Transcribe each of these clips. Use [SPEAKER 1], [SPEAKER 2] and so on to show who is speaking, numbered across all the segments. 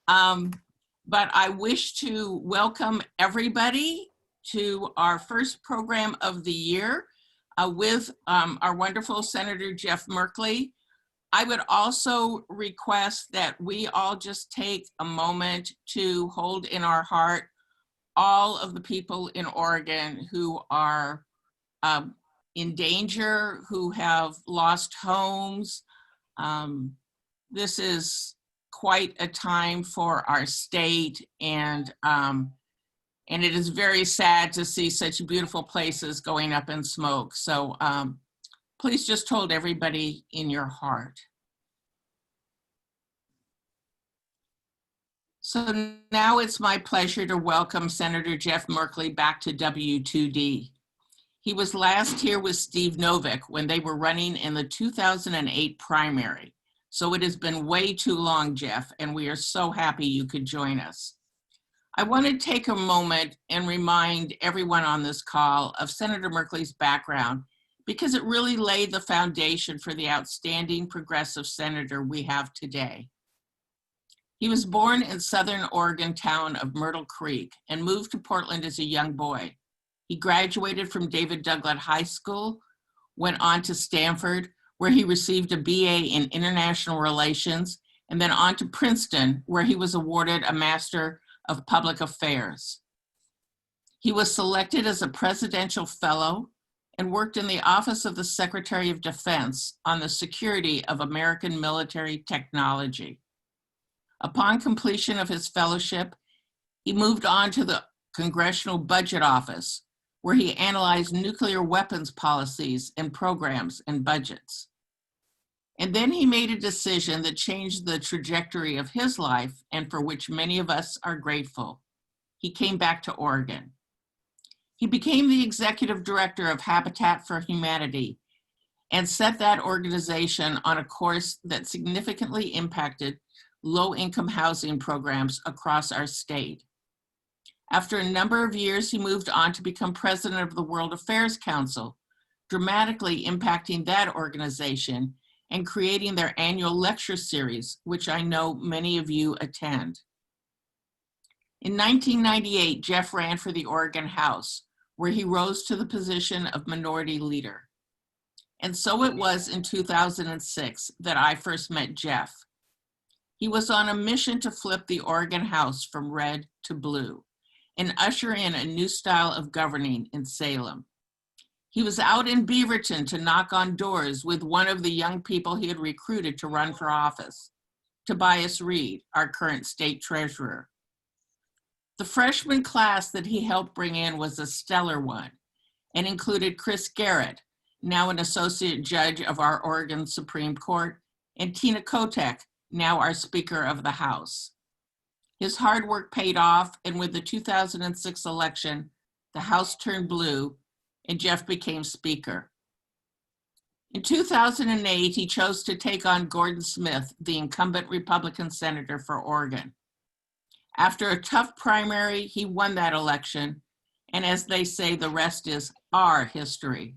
[SPEAKER 1] Um, but I wish to welcome everybody to our first program of the year with our wonderful Senator Jeff Merkley. I would also request that we all just take a moment to hold in our heart all of the people in Oregon who are in danger, who have lost homes. This is quite a time for our state, and it is very sad to see such beautiful places going up in smoke. So please just hold everybody in your heart. So now it's my pleasure to welcome Senator Jeff Merkley back to W2D. He was last here with Steve Novick when they were running in the 2008 primary. So it has been way too long, Jeff, and we are so happy you could join us. I want to take a moment and remind everyone on this call of Senator Merkley's background because it really laid the foundation for the outstanding progressive senator we have today. He was born in Southern Oregon town of Myrtle Creek and moved to Portland as a young boy. He graduated from David Douglas High School, went on to Stanford, where he received a BA in International Relations, and then on to Princeton, where he was awarded a Master of Public Affairs. He was selected as a presidential fellow and worked in the Office of the Secretary of Defense on the security of American military technology. Upon completion of his fellowship, he moved on to the Congressional Budget Office, where he analyzed nuclear weapons policies and programs and budgets. And then he made a decision that changed the trajectory of his life and for which many of us are grateful. He came back to Oregon. He became the executive director of Habitat for Humanity and set that organization on a course that significantly impacted low-income housing programs across our state. After a number of years, he moved on to become president of the World Affairs Council, dramatically impacting that organization and creating their annual lecture series, which I know many of you attend. In 1998, Jeff ran for the Oregon House, where he rose to the position of minority leader. And so it was in 2006 that I first met Jeff. He was on a mission to flip the Oregon House from red to blue and usher in a new style of governing in Salem. He was out in Beaverton to knock on doors with one of the young people he had recruited to run for office, Tobias Reed, our current state treasurer. The freshman class that he helped bring in was a stellar one and included Chris Garrett, now an associate judge of our Oregon Supreme Court, and Tina Kotek, now our Speaker of the House. His hard work paid off, and with the 2006 election, the House turned blue and Jeff became Speaker. In 2008, he chose to take on Gordon Smith, the incumbent Republican senator for Oregon. After a tough primary, he won that election, and as they say, the rest is our history.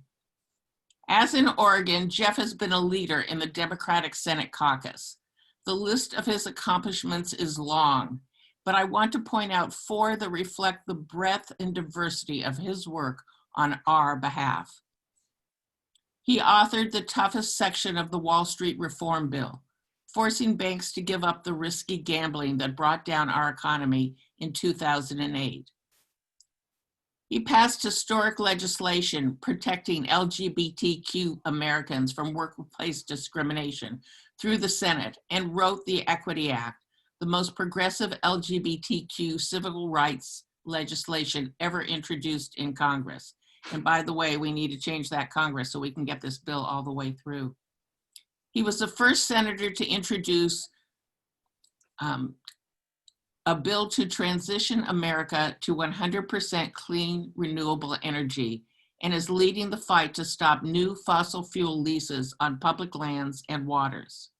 [SPEAKER 1] As in Oregon, Jeff has been a leader in the Democratic Senate caucus. The list of his accomplishments is long, but I want to point out 4 that reflect the breadth and diversity of his work on our behalf. He authored the toughest section of the Wall Street Reform Bill, forcing banks to give up the risky gambling that brought down our economy in 2008. He passed historic legislation protecting LGBTQ Americans from workplace discrimination through the Senate and wrote the Equity Act, the most progressive LGBTQ civil rights legislation ever introduced in Congress. And by the way, we need to change that Congress so we can get this bill all the way through. He was the first senator to introduce a bill to transition America to 100% clean, renewable energy, and is leading the fight to stop new fossil fuel leases on public lands and waters.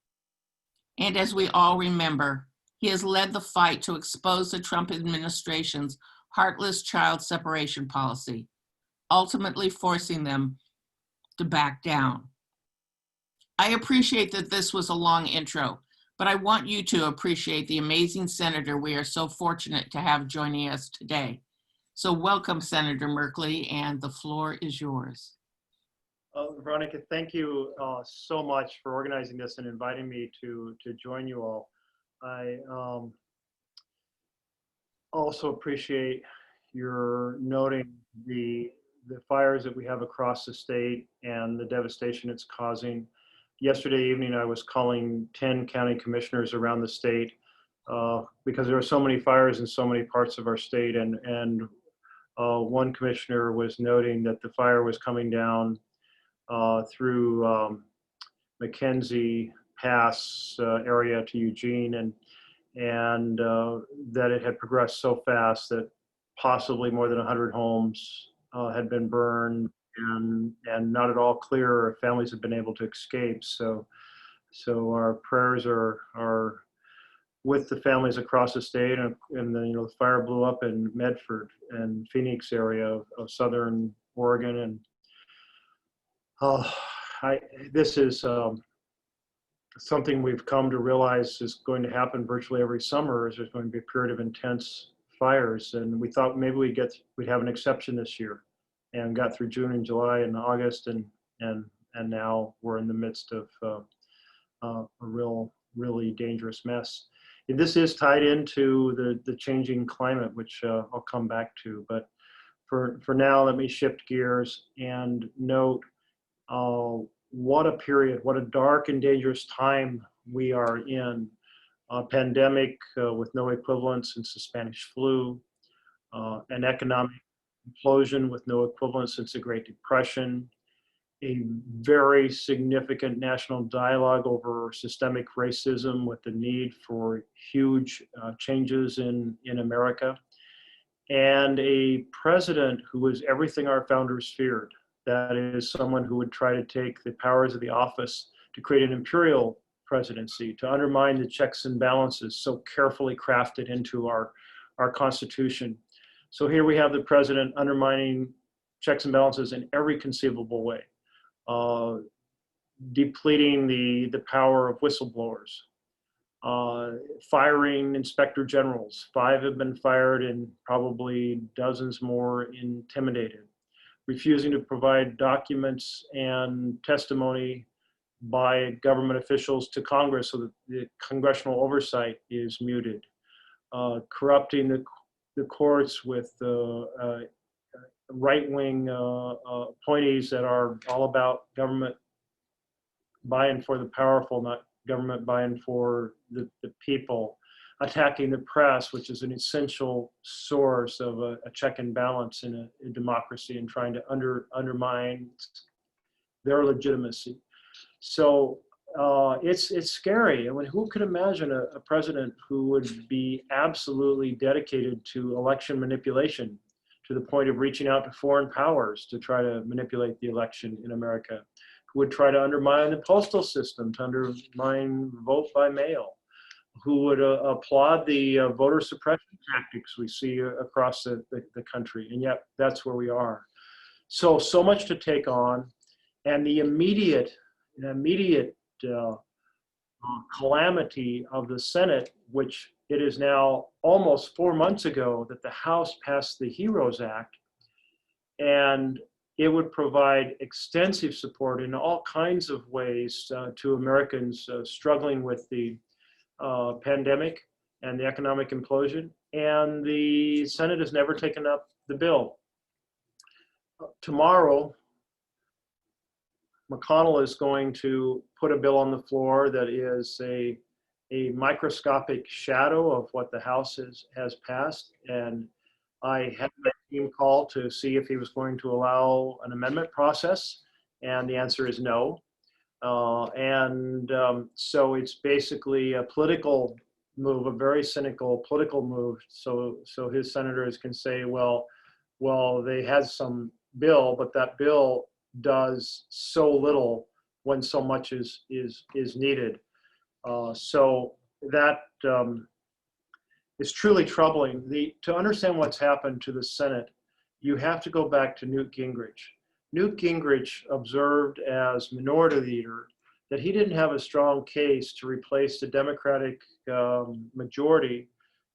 [SPEAKER 1] And as we all remember, he has led the fight to expose the Trump administration's heartless child separation policy, ultimately forcing them to back down. I appreciate that this was a long intro, but I want you to appreciate the amazing senator we are so fortunate to have joining us today. So welcome, Senator Merkley, and the floor is yours.
[SPEAKER 2] Veronica, thank you so much for organizing this and inviting me to join you all. I also appreciate your noting the fires that we have across the state and the devastation it's causing. Yesterday evening, I was calling 10 county commissioners around the state because there are so many fires in so many parts of our state, and one commissioner was noting that the fire was coming down through McKenzie Pass area to Eugene, and that it had progressed so fast that possibly more than 100 homes had been burned, and not at all clear if families have been able to escape. So our prayers are with the families across the state, and then the fire blew up in Medford and Phoenix area of southern Oregon, and this is something we've come to realize is going to happen virtually every summer. Is there's going to be a period of intense fires, and we thought maybe we'd have an exception this year, and got through June and July and August, and now we're in the midst of a really dangerous mess. And this is tied into the changing climate, which I'll come back to. But for now, let me shift gears and note what a period, what a dark and dangerous time we are in. A pandemic with no equivalent since the Spanish flu, an economic implosion with no equivalent since the Great Depression, a very significant national dialogue over systemic racism with the need for huge changes in America, and a president who was everything our founders feared. That is, someone who would try to take the powers of the office to create an imperial presidency, to undermine the checks and balances so carefully crafted into our Constitution. So here we have the president undermining checks and balances in every conceivable way, depleting the power of whistleblowers, firing inspector generals. 5 have been fired and probably dozens more intimidated, refusing to provide documents and testimony by government officials to Congress so that the congressional oversight is muted, corrupting the courts with right-wing appointees that are all about government buy-in for the powerful, not government buy-in for the people, attacking the press, which is an essential source of a check and balance in a democracy, and trying to undermine their legitimacy. So it's scary. I mean, who could imagine a president who would be absolutely dedicated to election manipulation to the point of reaching out to foreign powers to try to manipulate the election in America, who would try to undermine the postal system, to undermine vote by mail, who would applaud the voter suppression tactics we see across the country, and yet that's where we are. So much to take on, and the immediate calamity of the Senate, which it is now almost 4 months ago that the House passed the HEROES Act, and it would provide extensive support in all kinds of ways to Americans struggling with the pandemic and the economic implosion, and the Senate has never taken up the bill. Tomorrow, McConnell is going to put a bill on the floor that is a microscopic shadow of what the House has passed, and I had my team call to see if he was going to allow an amendment process, and the answer is no. So it's basically a political move, a very cynical political move. So his senators can say, well, they had some bill, but that bill does so little when so much is needed. So that is truly troubling. To understand what's happened to the Senate, you have to go back to Newt Gingrich. Newt Gingrich observed as minority leader that he didn't have a strong case to replace the Democratic majority,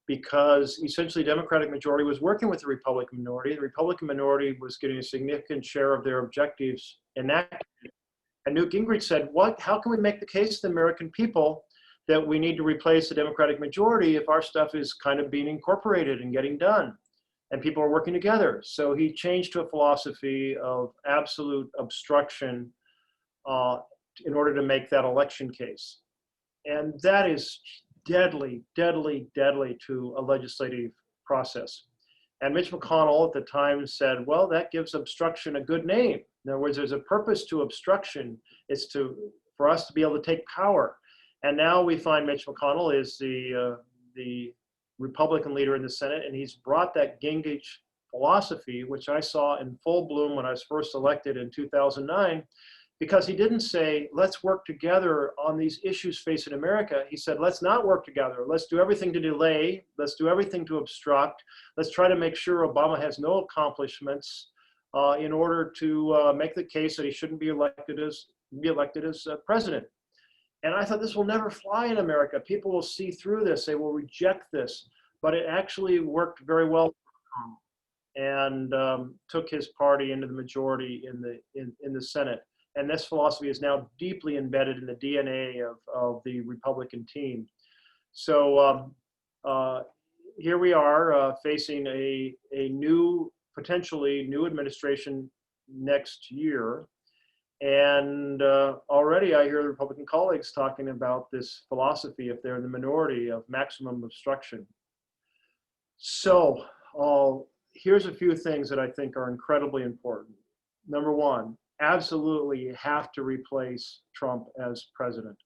[SPEAKER 2] because essentially Democratic majority was working with the Republican minority. The Republican minority was getting a significant share of their objectives enacted. And Newt Gingrich said, how can we make the case to the American people that we need to replace the Democratic majority if our stuff is kind of being incorporated and getting done and people are working together? So he changed to a philosophy of absolute obstruction in order to make that election case. And that is deadly, deadly, deadly to a legislative process. And Mitch McConnell at the time said, well, that gives obstruction a good name. In other words, there's a purpose to obstruction. It's for us to be able to take power. And now we find Mitch McConnell is the Republican leader in the Senate, and he's brought that Gingrich philosophy, which I saw in full bloom when I was first elected in 2009, because he didn't say, let's work together on these issues facing America. He said, let's not work together. Let's do everything to delay. Let's do everything to obstruct. Let's try to make sure Obama has no accomplishments in order to make the case that he shouldn't be elected as president. And I thought, this will never fly in America. People will see through this. They will reject this. But it actually worked very well and took his party into the majority in the Senate. And this philosophy is now deeply embedded in the DNA of the Republican team. So here we are facing a potentially new administration next year. And already I hear the Republican colleagues talking about this philosophy, if they're in the minority, of maximum obstruction. So here's a few things that I think are incredibly important. Number one, absolutely you have to replace Trump as president.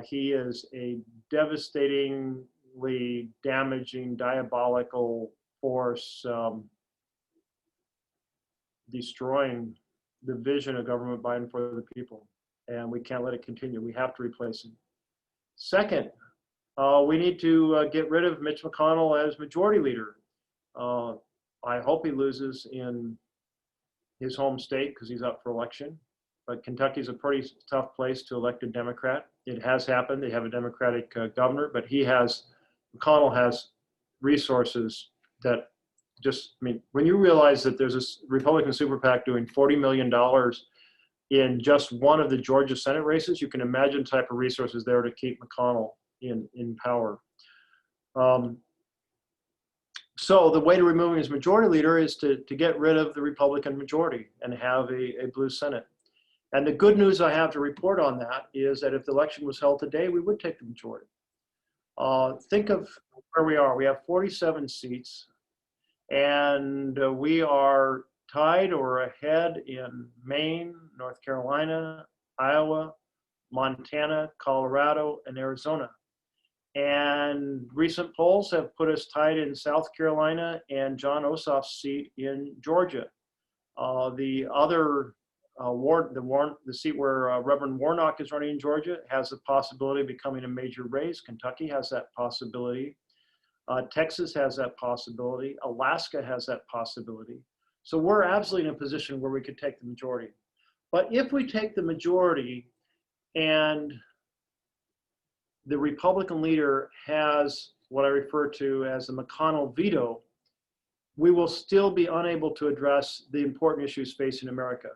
[SPEAKER 2] He is a devastatingly damaging, diabolical force, destroying the vision of government by and for the people. And we can't let it continue. We have to replace him. Second, we need to get rid of Mitch McConnell as majority leader. I hope he loses in his home state because he's up for election. But Kentucky's a pretty tough place to elect a Democrat. It has happened. They have a Democratic governor, but McConnell has resources that when you realize that there's this Republican super PAC doing $40 million in just one of the Georgia Senate races, you can imagine the type of resources there to keep McConnell in power. So the way to remove him as majority leader is to get rid of the Republican majority and have a blue Senate. And the good news I have to report on that is that if the election was held today, we would take the majority. Think of where we are. We have 47 seats, and we are tied or ahead in Maine, North Carolina, Iowa, Montana, Colorado, and Arizona. And recent polls have put us tied in South Carolina and John Ossoff's seat in Georgia. The other the seat where Reverend Warnock is running in Georgia has the possibility of becoming a major race. Kentucky has that possibility. Texas has that possibility. Alaska has that possibility. So we're absolutely in a position where we could take the majority. But if we take the majority and the Republican leader has what I refer to as the McConnell veto, we will still be unable to address the important issues facing America.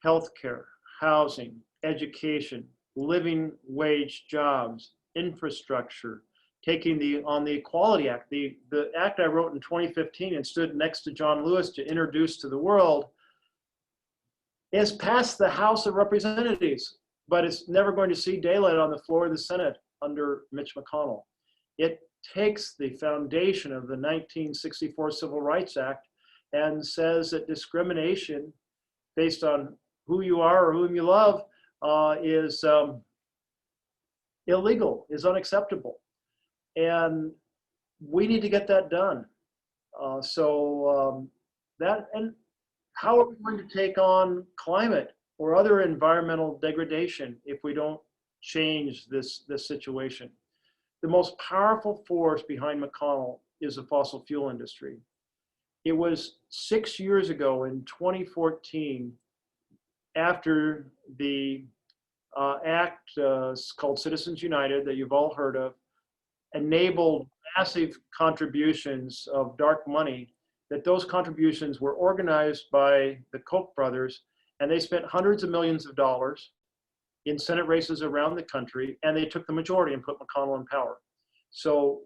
[SPEAKER 2] Healthcare, housing, education, living wage jobs, infrastructure, on the Equality Act, the act I wrote in 2015 and stood next to John Lewis to introduce to the world, is passed the House of Representatives, but it's never going to see daylight on the floor of the Senate under Mitch McConnell. It takes the foundation of the 1964 Civil Rights Act and says that discrimination based on who you are or whom you love is illegal, is unacceptable. And we need to get that done. And how are we going to take on climate or other environmental degradation if we don't change this situation? The most powerful force behind McConnell is the fossil fuel industry. It was 6 years ago in 2014, after the act called Citizens United that you've all heard of enabled massive contributions of dark money, that those contributions were organized by the Koch brothers, and they spent hundreds of millions of dollars in Senate races around the country, and they took the majority and put McConnell in power. So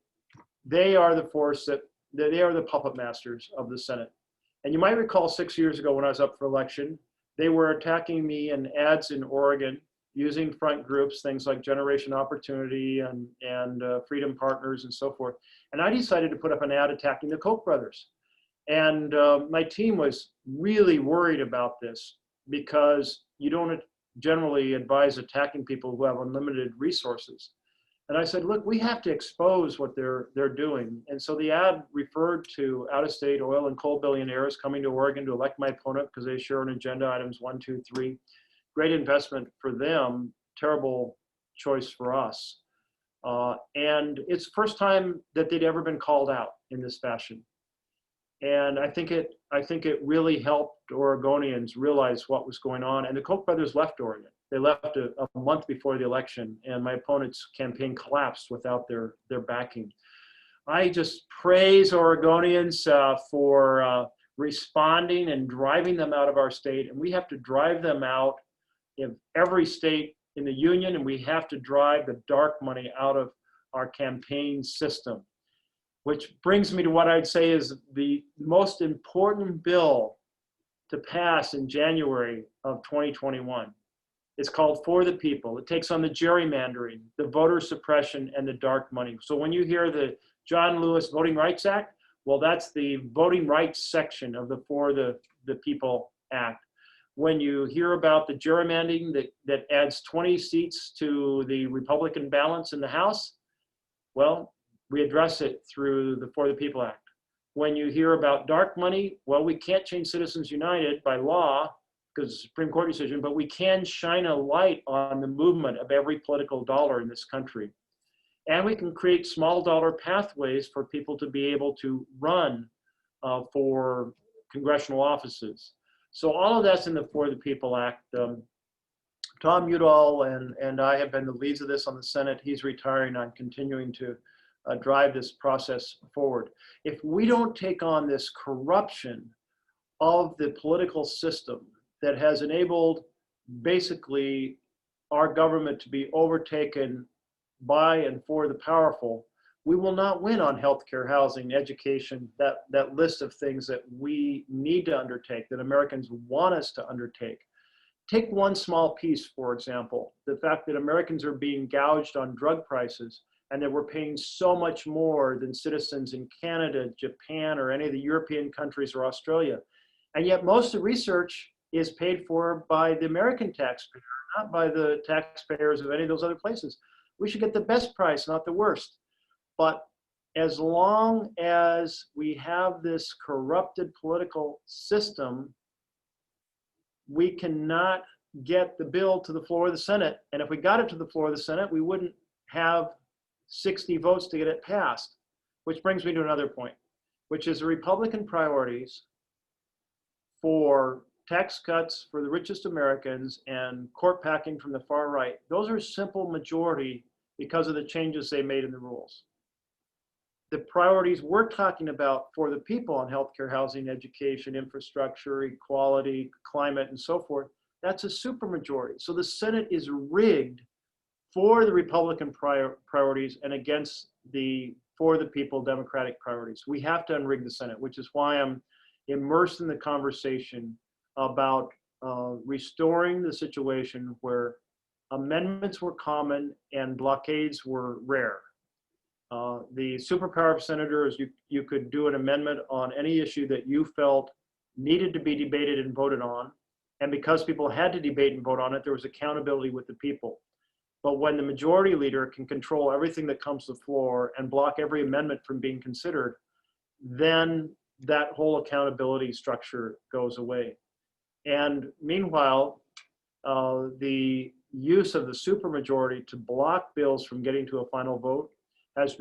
[SPEAKER 2] they are the force they are the puppet masters of the Senate. And you might recall 6 years ago when I was up for election, they were attacking me in ads in Oregon using front groups, things like Generation Opportunity and Freedom Partners and so forth. And I decided to put up an ad attacking the Koch brothers. And my team was really worried about this because you don't generally advise attacking people who have unlimited resources. And I said, look, we have to expose what they're doing. And so the ad referred to out-of-state oil and coal billionaires coming to Oregon to elect my opponent because they share an agenda items 1, 2, 3. Great investment for them, terrible choice for us. And it's the first time that they'd ever been called out in this fashion. And I think it really helped Oregonians realize what was going on. And the Koch brothers left Oregon. They left a month before the election, and my opponent's campaign collapsed without their backing. I just praise Oregonians for responding and driving them out of our state. And we have to drive them out in every state in the union, and we have to drive the dark money out of our campaign system. Which brings me to what I'd say is the most important bill to pass in January of 2021. It's called For the People. It takes on the gerrymandering, the voter suppression, and the dark money. So when you hear the John Lewis Voting Rights Act, well, that's the voting rights section of the For the People Act. When you hear about the gerrymandering that adds 20 seats to the Republican balance in the House, well, we address it through the For the People Act. When you hear about dark money, well, we can't change Citizens United by law because it's a Supreme Court decision, but we can shine a light on the movement of every political dollar in this country. And we can create small dollar pathways for people to be able to run for congressional offices. So all of that's in the For the People Act. Tom Udall and I have been the leads of this on the Senate. He's retiring. I'm continuing to drive this process forward. If we don't take on this corruption of the political system that has enabled basically our government to be overtaken by and for the powerful, we will not win on healthcare, housing, education, that list of things that we need to undertake, that Americans want us to undertake. Take one small piece, for example, the fact that Americans are being gouged on drug prices and that we're paying so much more than citizens in Canada, Japan, or any of the European countries or Australia. And yet most of the research is paid for by the American taxpayer, not by the taxpayers of any of those other places. We should get the best price, not the worst. But as long as we have this corrupted political system, we cannot get the bill to the floor of the Senate. And if we got it to the floor of the Senate, we wouldn't have 60 votes to get it passed. Which brings me to another point, which is the Republican priorities for tax cuts for the richest Americans and court packing from the far right. Those are simple majority because of the changes they made in the rules. The priorities we're talking about for the people on healthcare, housing, education, infrastructure, equality, climate, and so forth, that's a supermajority. So the Senate is rigged for the Republican priorities and against the for the people Democratic priorities. We have to unrig the Senate, which is why I'm immersed in the conversation about restoring the situation where amendments were common and blockades were rare. The superpower of senators, you could do an amendment on any issue that you felt needed to be debated and voted on. And because people had to debate and vote on it, there was accountability with the people. But when the majority leader can control everything that comes to the floor and block every amendment from being considered, then that whole accountability structure goes away. And meanwhile, the use of the supermajority to block bills from getting to a final vote has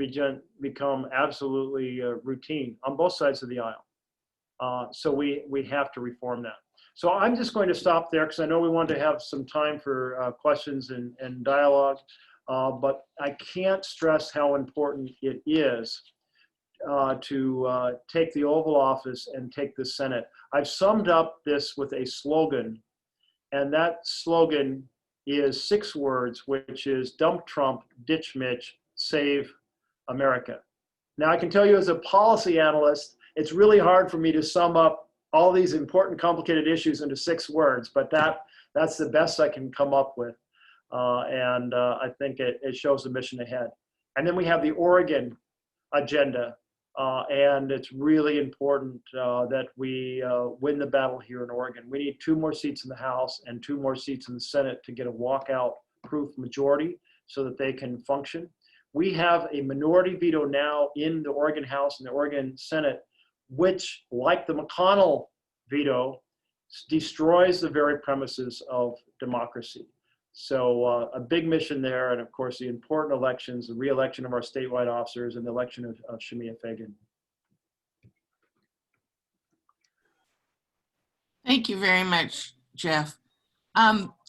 [SPEAKER 2] become absolutely routine on both sides of the aisle. So we have to reform that. So I'm just going to stop there because I know we want to have some time for questions and dialogue, but I can't stress how important it is to take the Oval Office and take the Senate. I've summed up this with a slogan, and that slogan is 6 words, which is dump Trump, ditch Mitch, save America. Now, I can tell you as a policy analyst, it's really hard for me to sum up all these important, complicated issues into 6 words, but that's the best I can come up with. I think it shows the mission ahead. And then we have the Oregon agenda, and it's really important that we win the battle here in Oregon. We need 2 more seats in the House and 2 more seats in the Senate to get a walkout-proof majority so that they can function. We have a minority veto now in the Oregon House and the Oregon Senate, which, like the McConnell veto, destroys the very premises of democracy. So a big mission there, and of course the important elections, the re-election of our statewide officers and the election of Shemia Fagan.
[SPEAKER 1] Thank you very much, Jeff.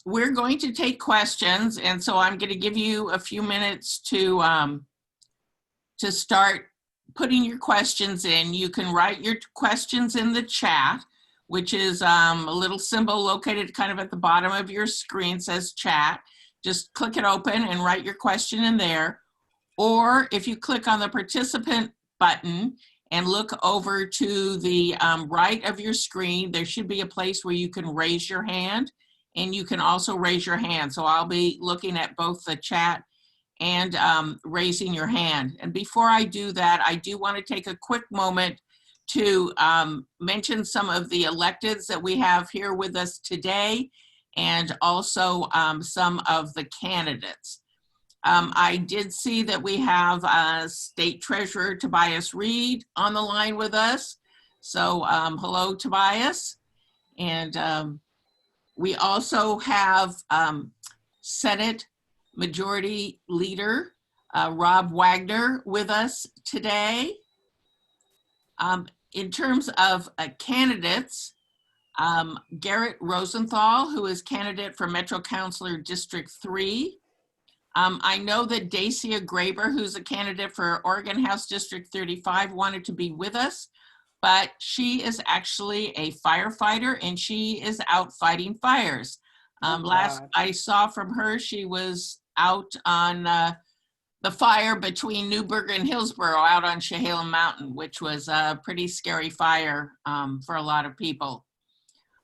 [SPEAKER 1] We're going to take questions, and so I'm going to give you a few minutes to start putting your questions in. You can write your questions in the chat, which is a little symbol located kind of at the bottom of your screen, says chat. Just click it open and write your question in there. Or if you click on the participant button and look over to the right of your screen, there should be a place where you can raise your hand, and you can also raise your hand. So I'll be looking at both the chat and raising your hand. And before I do that, I do want to take a quick moment to mention some of the electeds that we have here with us today, and also some of the candidates. I did see that we have State Treasurer Tobias Reed on the line with us. So hello, Tobias. And we also have Senate Majority Leader Rob Wagner with us today. In terms of candidates, Garrett Rosenthal, who is candidate for Metro Councilor District 3. I know that Dacia Graber, who's a candidate for Oregon House District 35, wanted to be with us, but she is actually a firefighter and she is out fighting fires. Last I saw from her, she was out on the fire between Newburgh and Hillsborough out on Chehalem Mountain, which was a pretty scary fire for a lot of people.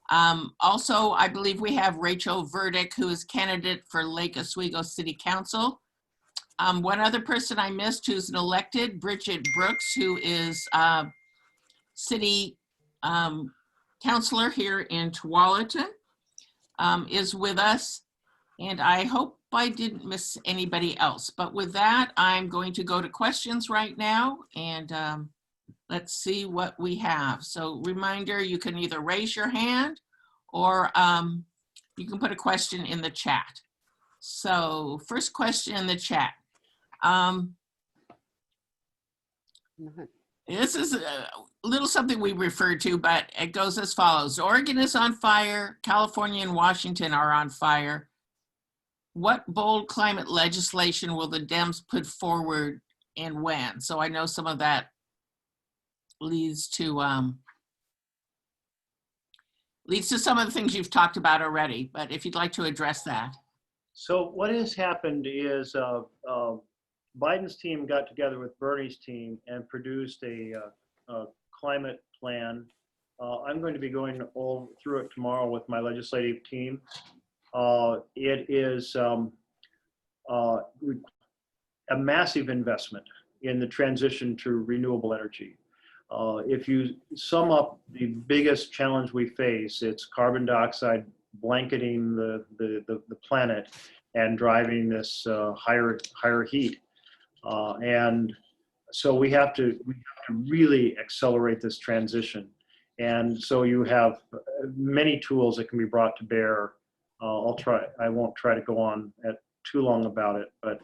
[SPEAKER 1] Also, I believe we have Rachel Verdick, who is candidate for Lake Oswego City Council. One other person I missed who's an elected, Bridget Brooks, who is city councilor here in Tualatin, is with us. And I hope I didn't miss anybody else. But with that, I'm going to go to questions right now, and let's see what we have. So reminder, you can either raise your hand or you can put a question in the chat. So first question in the chat. This is a little something we refer to, but it goes as follows. Oregon is on fire. California and Washington are on fire. What bold climate legislation will the Dems put forward and when? So I know some of that leads to some of the things you've talked about already, but if you'd like to address that.
[SPEAKER 2] So what has happened is Biden's team got together with Bernie's team and produced a climate plan. I'm going to be going all through it tomorrow with my legislative team. It is a massive investment in the transition to renewable energy. If you sum up the biggest challenge we face, it's carbon dioxide blanketing the planet and driving this higher heat. And so we have to really accelerate this transition. And so you have many tools that can be brought to bear. I won't try to go on too long about it, but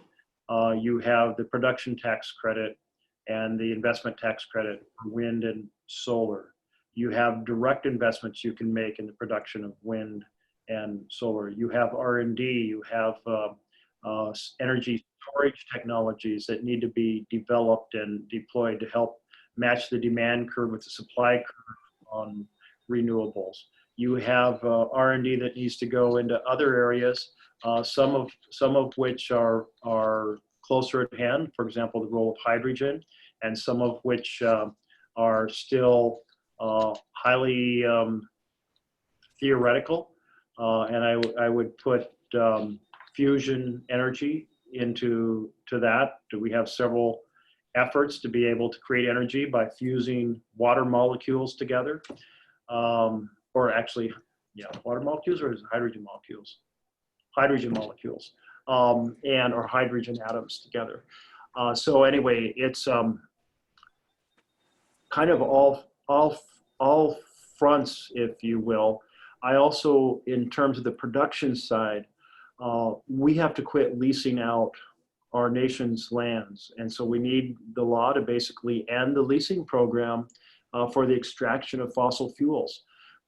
[SPEAKER 2] you have the production tax credit and the investment tax credit for wind and solar. You have direct investments you can make in the production of wind and solar. You have R&D. You have energy storage technologies that need to be developed and deployed to help match the demand curve with the supply curve on renewables. You have R&D that needs to go into other areas, some of which are closer at hand. For example, the role of hydrogen, and some of which are still highly theoretical. And I would put fusion energy into that. We have several efforts to be able to create energy by fusing water molecules together. Or actually, yeah, water molecules, or is it hydrogen molecules? Hydrogen molecules, or hydrogen atoms together. So anyway, it's kind of all fronts, if you will. I also, in terms of the production side, we have to quit leasing out our nation's lands. And so we need the law to basically end the leasing program for the extraction of fossil fuels.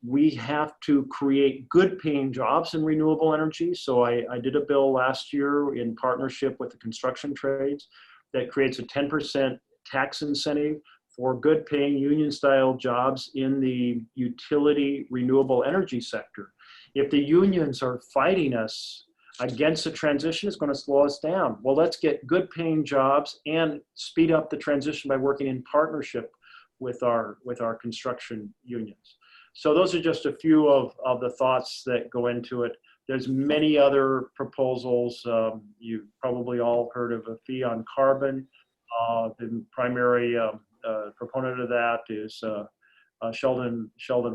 [SPEAKER 2] We have to create good paying jobs in renewable energy. So I did a bill last year in partnership with the construction trades that creates a 10% tax incentive for good paying union style jobs in the utility renewable energy sector. If the unions are fighting us against the transition, it's going to slow us down. Well, let's get good paying jobs and speed up the transition by working in partnership with our construction unions. So those are just a few of the thoughts that go into it. There's many other proposals. You've probably all heard of a fee on carbon. The primary proponent of that is Sheldon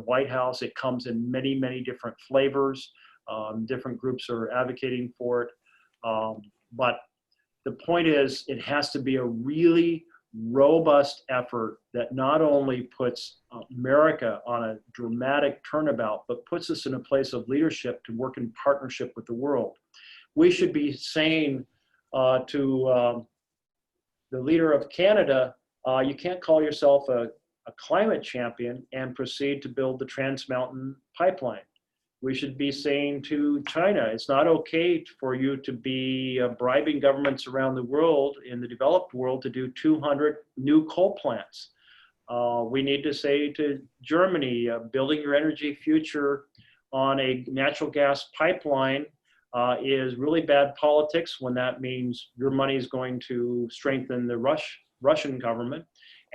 [SPEAKER 2] Whitehouse. It comes in many, many different flavors. Different groups are advocating for it. But the point is, it has to be a really robust effort that not only puts America on a dramatic turnabout, but puts us in a place of leadership to work in partnership with the world. We should be saying to the leader of Canada, you can't call yourself a climate champion and proceed to build the Trans Mountain Pipeline. We should be saying to China, it's not okay for you to be bribing governments around the world, in the developed world, to do 200 new coal plants. We need to say to Germany, building your energy future on a natural gas pipeline is really bad politics, when that means your money is going to strengthen the Russian government,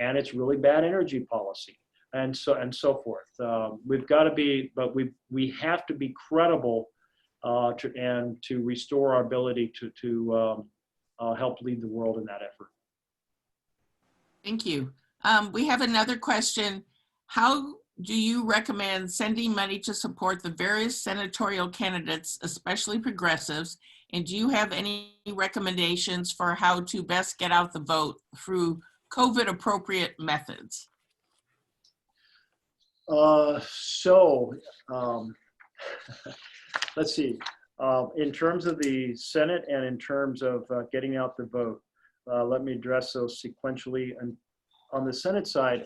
[SPEAKER 2] and it's really bad energy policy. And so forth. We've got to be, but we have to be credible to restore our ability to help lead the world in that effort.
[SPEAKER 1] Thank you. We have another question. How do you recommend sending money to support the various senatorial candidates, especially progressives? And do you have any recommendations for how to best get out the vote through COVID appropriate methods?
[SPEAKER 2] Let's see. In terms of the Senate and in terms of getting out the vote, let me address those sequentially. And on the Senate side,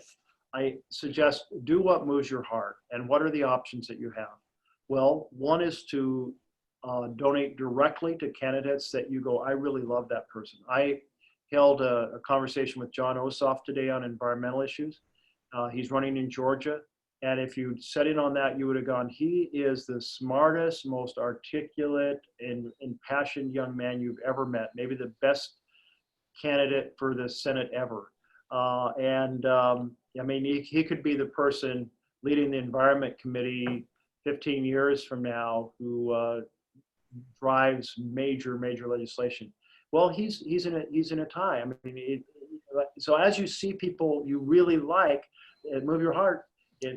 [SPEAKER 2] I suggest do what moves your heart. And what are the options that you have? Well, one is to donate directly to candidates that you go, I really love that person. I held a conversation with John Ossoff today on environmental issues. He's running in Georgia. And if you'd set in on that, you would have gone, he is the smartest, most articulate and impassioned young man you've ever met. Maybe the best candidate for the Senate ever. I mean, he could be the person leading the Environment Committee 15 years from now who drives major legislation. Well, he's in a tie. I mean, so as you see people you really like, move your heart.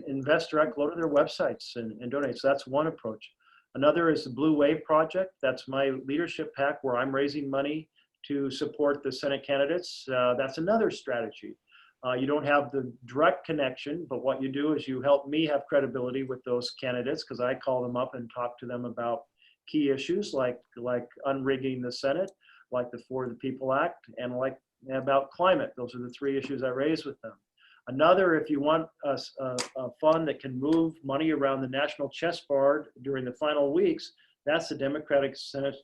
[SPEAKER 2] Invest direct, go to their websites and donate. So that's one approach. Another is the Blue Wave Project. That's my leadership PAC where I'm raising money to support the Senate candidates. That's another strategy. You don't have the direct connection, but what you do is you help me have credibility with those candidates, because I call them up and talk to them about key issues like unrigging the Senate, like the For the People Act, and like about climate. Those are the three issues I raise with them. Another, if you want a fund that can move money around the national chessboard during the final weeks, that's the Democratic Senate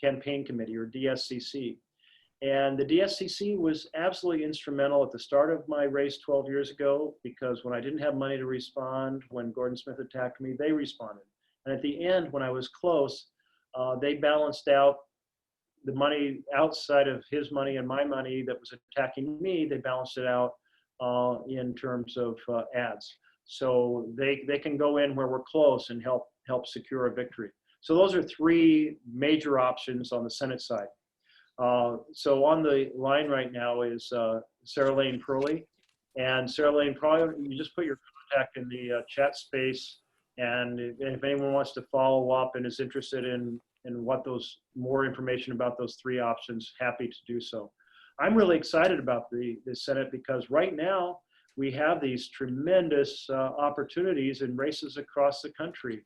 [SPEAKER 2] Campaign Committee, or DSCC. And the DSCC was absolutely instrumental at the start of my race 12 years ago, because when I didn't have money to respond, when Gordon Smith attacked me, they responded. And at the end, when I was close, they balanced out the money outside of his money and my money that was attacking me. They balanced it out in terms of ads. So they can go in where we're close and help secure a victory. So those are three major options on the Senate side. So on the line right now is Sarah Lane Perley. And Sarah Lane, probably you just put your contact in the chat space. And if anyone wants to follow up and is interested in what more information about those three options, happy to do so. I'm really excited about the Senate, because right now we have these tremendous opportunities in races across the country.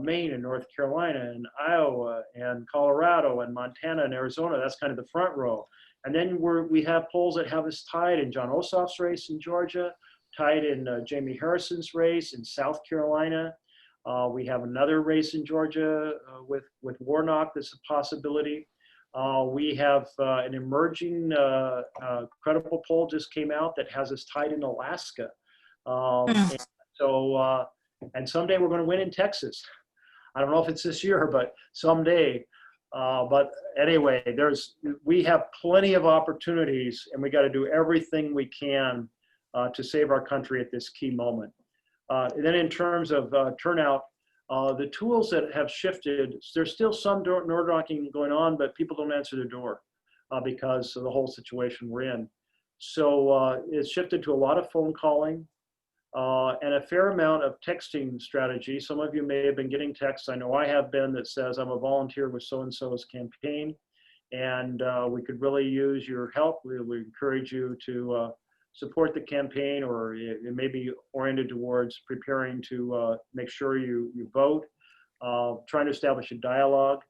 [SPEAKER 2] Maine and North Carolina and Iowa and Colorado and Montana and Arizona. That's kind of the front row. And then we have polls that have us tied in John Ossoff's race in Georgia, tied in Jamie Harrison's race in South Carolina. We have another race in Georgia with Warnock that's a possibility. We have an emerging credible poll just came out that has us tied in Alaska. And so, and someday we're going to win in Texas. I don't know if it's this year, but someday. But anyway, we have plenty of opportunities, and we got to do everything we can to save our country at this key moment. And then in terms of turnout, the tools that have shifted, there's still some door knocking going on, but people don't answer the door because of the whole situation we're in. So it's shifted to a lot of phone calling and a fair amount of texting strategy. Some of you may have been getting texts, I know I have been, that says I'm a volunteer with so-and-so's campaign, and we could really use your help. We encourage you to support the campaign, or it may be oriented towards preparing to make sure you vote, trying to establish a dialogue.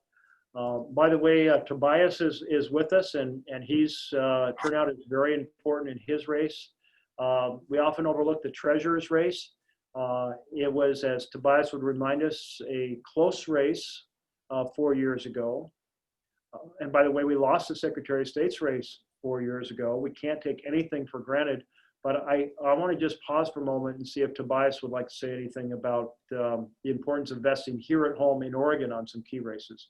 [SPEAKER 2] By the way, Tobias is with us, and his turnout is very important in his race. We often overlook the treasurer's race. It was, as Tobias would remind us, a close race 4 years ago. And by the way, we lost the Secretary of State's race 4 years ago. We can't take anything for granted, but I want to just pause for a moment and see if Tobias would like to say anything about the importance of investing here at home in Oregon on some key races.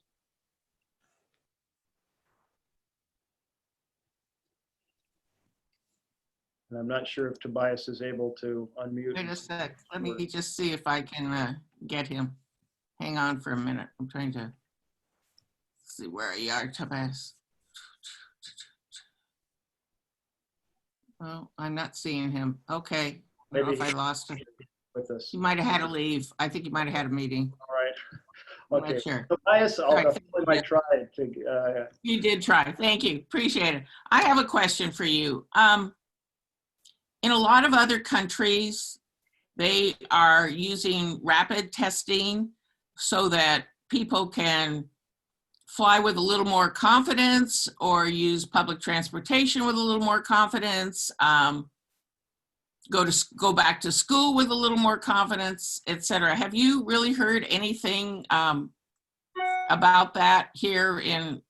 [SPEAKER 2] And I'm not sure if Tobias is able to unmute.
[SPEAKER 1] Wait a sec. Let me just see if I can get him. Hang on for a minute. I'm trying to see where you are, Tobias. Oh, I'm not seeing him. Okay. I don't know if I lost him.
[SPEAKER 2] With us.
[SPEAKER 1] He might have had to leave. I think he might have had a meeting.
[SPEAKER 2] All right.
[SPEAKER 1] I'm
[SPEAKER 2] Okay.
[SPEAKER 1] not sure.
[SPEAKER 2] Tobias, I
[SPEAKER 1] Right.
[SPEAKER 2] might try to.
[SPEAKER 1] You did try. Thank you. Appreciate it. I have a question for you. In a lot of other countries, they are using rapid testing so that people can fly with a little more confidence, or use public transportation with a little more confidence, go back to school with a little more confidence, etc. Have you really heard anything about that here in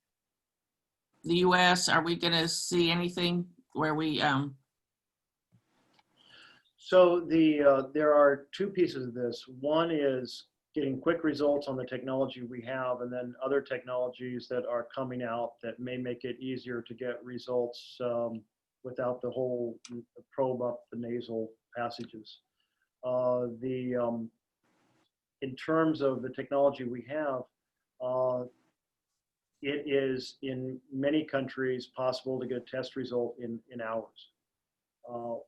[SPEAKER 1] the US? Are we going to see anything where we
[SPEAKER 2] So there are two pieces of this. One is getting quick results on the technology we have, and then other technologies that are coming out that may make it easier to get results without the whole probe up the nasal passages. In terms of the technology we have, it is in many countries possible to get a test result in hours.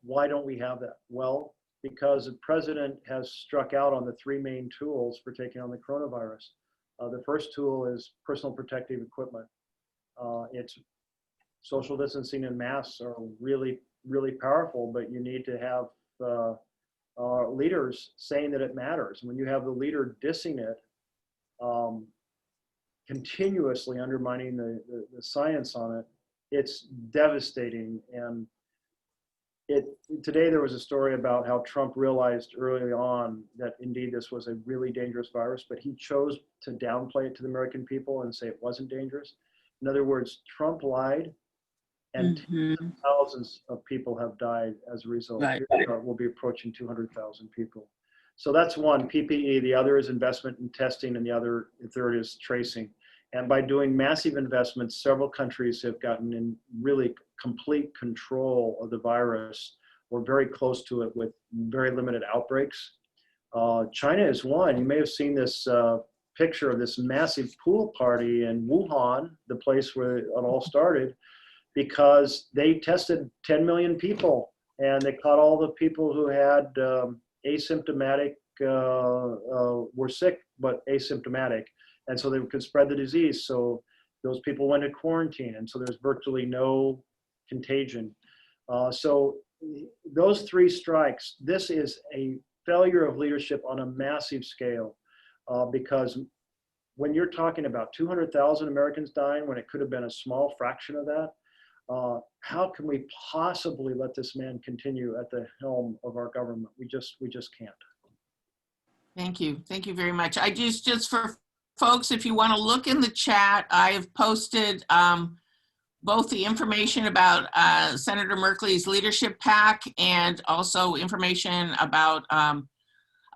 [SPEAKER 2] Why don't we have that? Well, because the president has struck out on the three main tools for taking on the coronavirus. The first tool is personal protective equipment. It's social distancing and masks are really, really powerful, but you need to have leaders saying that it matters. When you have the leader dissing it, continuously undermining the science on it, it's devastating. And Today there was a story about how Trump realized early on that indeed this was a really dangerous virus, but he chose to downplay it to the American people and say it wasn't dangerous. In other words, Trump lied, and thousands of people have died as a result.
[SPEAKER 3] Right.
[SPEAKER 2] We'll be approaching 200,000 people. So that's one, PPE. The other is investment in testing, and the third is tracing. And by doing massive investments, several countries have gotten in really complete control of the virus, or very close to it, with very limited outbreaks. China is one. You may have seen this picture of this massive pool party in Wuhan, the place where it all started, because they tested 10 million people, and they caught all the people who had asymptomatic, were sick but asymptomatic, and so they could spread the disease. So those people went to quarantine, and so there's virtually no contagion. So those three strikes, this is a failure of leadership on a massive scale, because when you're talking about 200,000 Americans dying when it could have been a small fraction of that, how can we possibly let this man continue at the helm of our government? We just can't.
[SPEAKER 1] Thank you. Thank you very much. I just for folks, if you want to look in the chat, I have posted both the information about Senator Merkley's leadership pack, and also information about a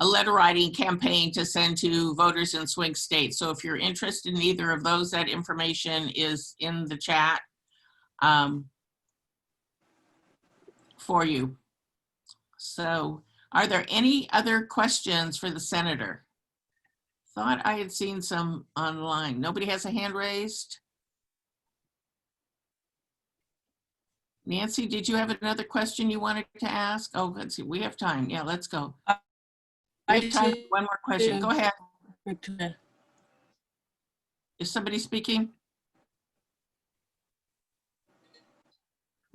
[SPEAKER 1] letter writing campaign to send to voters in swing states. So if you're interested in either of those, that information is in the chat for you. So are there any other questions for the senator? Thought I had seen some online. Nobody has a hand raised? Nancy, did you have another question you wanted to ask? Oh, let's see, we have time. Yeah, let's go. We have time for one more question. Go ahead. Is somebody speaking?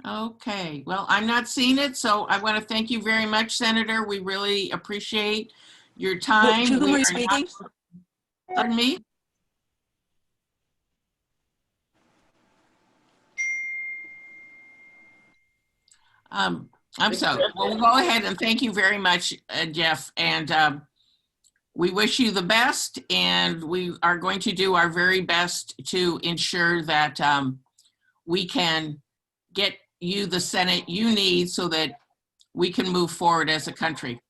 [SPEAKER 1] Okay, well, I'm not seeing it, so I want to thank you very much, Senator. We really appreciate your time.
[SPEAKER 3] To whom are you speaking?
[SPEAKER 1] Pardon me? I'm sorry. Well, we'll go ahead and thank you very much, Jeff. And we wish you the best, and we are going to do our very best to ensure that we can get you the Senate you need so that we can move forward as a country.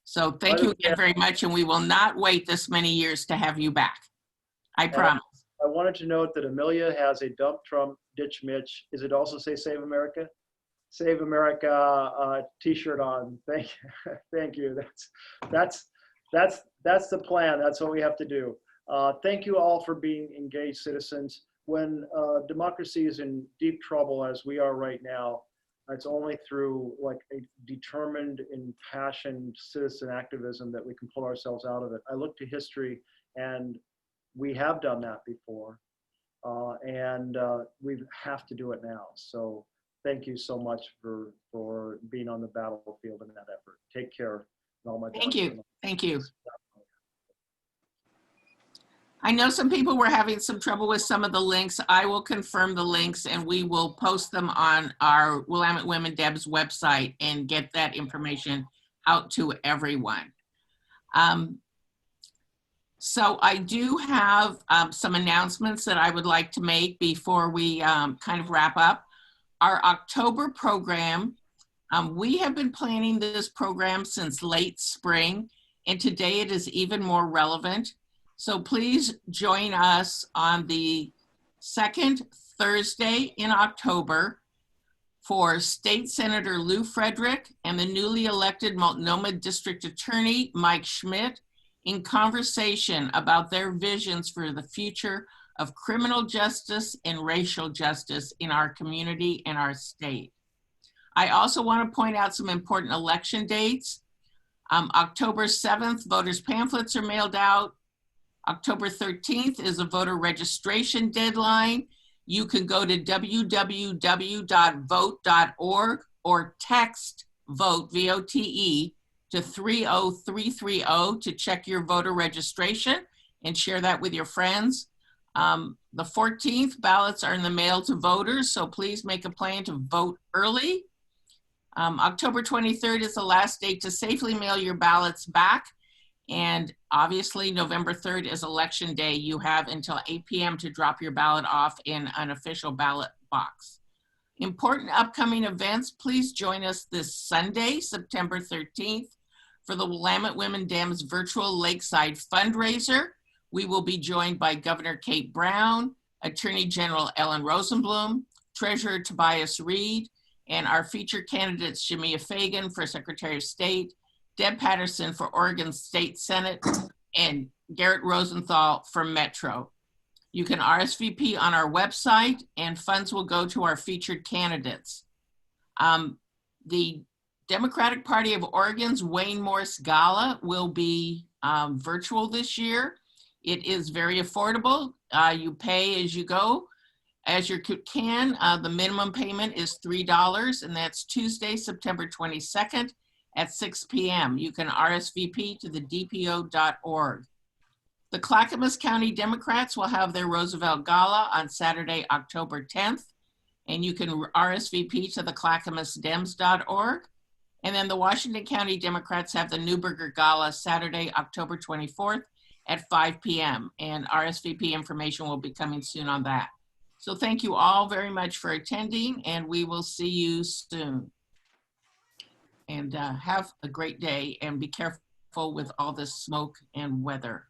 [SPEAKER 1] So thank you again very much, and we will not wait this many years to have you back. I promise.
[SPEAKER 2] I wanted to note that Amelia has a Dump Trump, Ditch Mitch. Is it also say Save America? Save America t-shirt on. Thank you. That's the plan. That's what we have to do. Thank you all for being engaged citizens. When democracy is in deep trouble, as we are right now, it's only through like a determined, impassioned citizen activism that we can pull ourselves out of it. I look to history, and we have done that before, and we have to do it now. So thank you so much for being on the battlefield in that effort. Take care.
[SPEAKER 1] Thank you. Thank you. I know some people were having some trouble with some of the links. I will confirm the links, and we will post them on our Willamette Women Deb's website and get that information out to everyone. So I do have some announcements that I would like to make before we kind of wrap up. Our October program, we have been planning this program since late spring, and today it is even more relevant. So please join us on the second Thursday in October for State Senator Lou Frederick and the newly elected Multnomah District Attorney Mike Schmidt in conversation about their visions for the future of criminal justice and racial justice in our community and our state. I also want to point out some important election dates. October 7th, voters' pamphlets are mailed out. October 13th is a voter registration deadline. You can go to www.vote.org or text VOTE, V-O-T-E, to 30330 to check your voter registration and share that with your friends. The 14th, ballots are in the mail to voters, so please make a plan to vote early. October 23rd is the last date to safely mail your ballots back. And obviously, November 3rd is Election Day. You have until 8 p.m. to drop your ballot off in an official ballot box. Important upcoming events, please join us this Sunday, September 13th, for the Willamette Women Dams virtual Lakeside fundraiser. We will be joined by Governor Kate Brown, Attorney General Ellen Rosenblum, Treasurer Tobias Reed, and our featured candidates, Jamia Fagan for Secretary of State, Deb Patterson for Oregon State Senate, and Garrett Rosenthal for Metro. You can RSVP on our website, and funds will go to our featured candidates. The Democratic Party of Oregon's Wayne Morse Gala will be virtual this year. It is very affordable. You pay as you go, as you can. The minimum payment is $3, and that's Tuesday, September 22nd at 6 p.m. You can RSVP to the dpo.org. The Clackamas County Democrats will have their Roosevelt Gala on Saturday, October 10th, and you can RSVP to the clackamasdems.org. And then the Washington County Democrats have the Newberger Gala Saturday, October 24th at 5 p.m. And RSVP information will be coming soon on that. So thank you all very much for attending, and we will see you soon. And have a great day, and be careful with all this smoke and weather.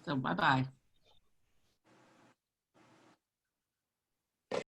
[SPEAKER 1] So bye-bye.